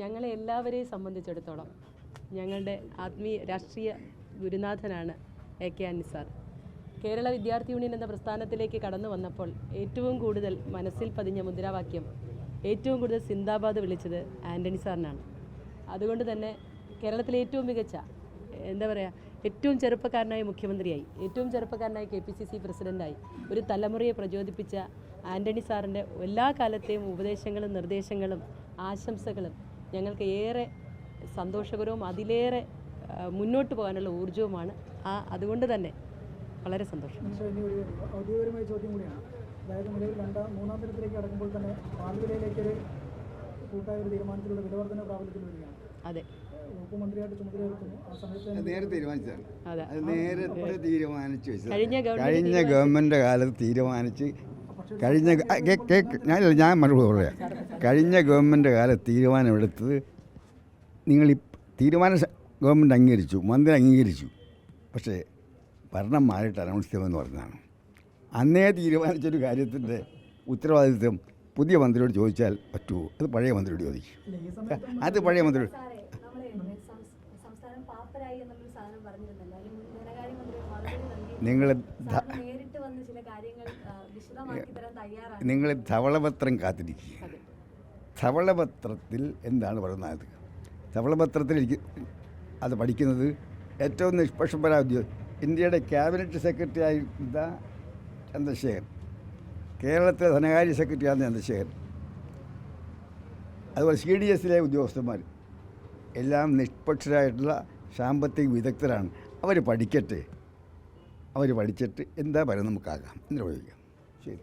ഞങ്ങളെ എല്ലാവരെയും സംബന്ധിച്ചിടത്തോളം ഞങ്ങളുടെ ആത്മീയ രാഷ്ട്രീയ ഗുരുനാഥനാണ് AK ആന്റണി സാർ. കേരള വിദ്യാർത്ഥി യൂണിയൻ എന്ന പ്രസ്ഥാനത്തിലേക്ക് കടന്നു വന്നപ്പോൾ ഏറ്റവും കൂടുതൽ മനസ്സിൽ പതിഞ്ഞ മുദ്രാവാക്യം, ഏറ്റവും കൂടുതൽ സിന്ദാബാദ് വിളിച്ചത് ആന്റണി സാറിനാണ്. അതുകൊണ്ട് തന്നെ കേരളത്തിലെ ഏറ്റവും മികച്ച, ഏറ്റവും ചെറുപ്പക്കാരനായ മുഖ്യമന്ത്രിയായി, ഏറ്റവും ചെറുപ്പക്കാരനായ KPCC പ്രസിഡൻ്റായി ഒരു തലമുറയെ പ്രചോദിപ്പിച്ച ആന്റണി സാറിൻ്റെ എല്ലാ കാലത്തെയും ഉപദേശങ്ങളും നിർദ്ദേശങ്ങളും ആശംസകളും ഞങ്ങൾക്ക് ഏറെ സന്തോഷകരവും അതിലേറെ മുന്നോട്ട് പോകാനുള്ള ഊർജ്ജവുമാണ്. അതുകൊണ്ട് തന്നെ വളരെ സന്തോഷം. ഔദ്യോഗികമായ ചോദ്യം കൂടിയാണ്. അതായത് നിലവിൽ മൂന്നാം തരത്തിലേക്ക് കടക്കുമ്പോൾ തന്നെ പാർലമെന്റിലേക്ക് ഒരു കൂട്ടായ ഒരു തീരുമാനത്തിലൂടെ വിലവർദ്ധന പ്രാബല്യത്തിൽ വരികയാണ്. അതെ, ഉപമന്ത്രിയായിട്ട് ചുമതലയെടുക്കുന്നു. ആ സമയത്ത് നേരത്തെ തീരുമാനിച്ചതാണ്. അതെ, നേരത്തെ തീരുമാനിച്ചു വെച്ചത്. കഴിഞ്ഞ ഗവൺമെൻറ് കാലത്ത് തീരുമാനിച്ച് ഞാൻ മറുപടി പറയാം. കഴിഞ്ഞ ഗവൺമെൻറ് കാലത്ത് തീരുമാനമെടുത്തത് നിങ്ങൾ തീരുമാനം ഗവൺമെൻറ് അംഗീകരിച്ചു, മന്ത്രി അംഗീകരിച്ചു. പക്ഷേ ഭരണം മാറിയിട്ട് അനൗൺസ് ചെയ്യുമെന്ന് പറഞ്ഞതാണ്. അന്നേ തീരുമാനിച്ചൊരു കാര്യത്തിൻ്റെ ഉത്തരവാദിത്വം പുതിയ മന്ത്രിയോട് ചോദിച്ചാൽ പറ്റുമോ? അത് പഴയ മന്ത്രിയോട് ചോദിക്കും. അത് പഴയ മന്ത്രിയോട്. നിങ്ങൾ ധവളപത്രം കാത്തിരിക്കുക. ധവളപത്രത്തിൽ എന്താണ് പറയുന്നത്? ധവളപത്രത്തിൽ അത് പഠിക്കുന്നത് ഏറ്റവും നിഷ്പക്ഷപരായ ഇന്ത്യയുടെ ക്യാബിനറ്റ് സെക്രട്ടറി ആയിരുന്ന ചന്ദ്രശേഖരൻ, കേരളത്തിലെ ധനകാര്യ സെക്രട്ടറി ആയിരുന്ന ചന്ദ്രശേഖരൻ, അതുപോലെ CDSലെ ഉദ്യോഗസ്ഥന്മാർ എല്ലാം നിഷ്പക്ഷരായിട്ടുള്ള സാമ്പത്തിക വിദഗ്ധരാണ്. അവർ പഠിക്കട്ടെ, അവർ പഠിച്ചിട്ട് എന്താ പറയുന്നത് നമുക്കാകാം എന്ന് ചോദിക്കാം. ശരി.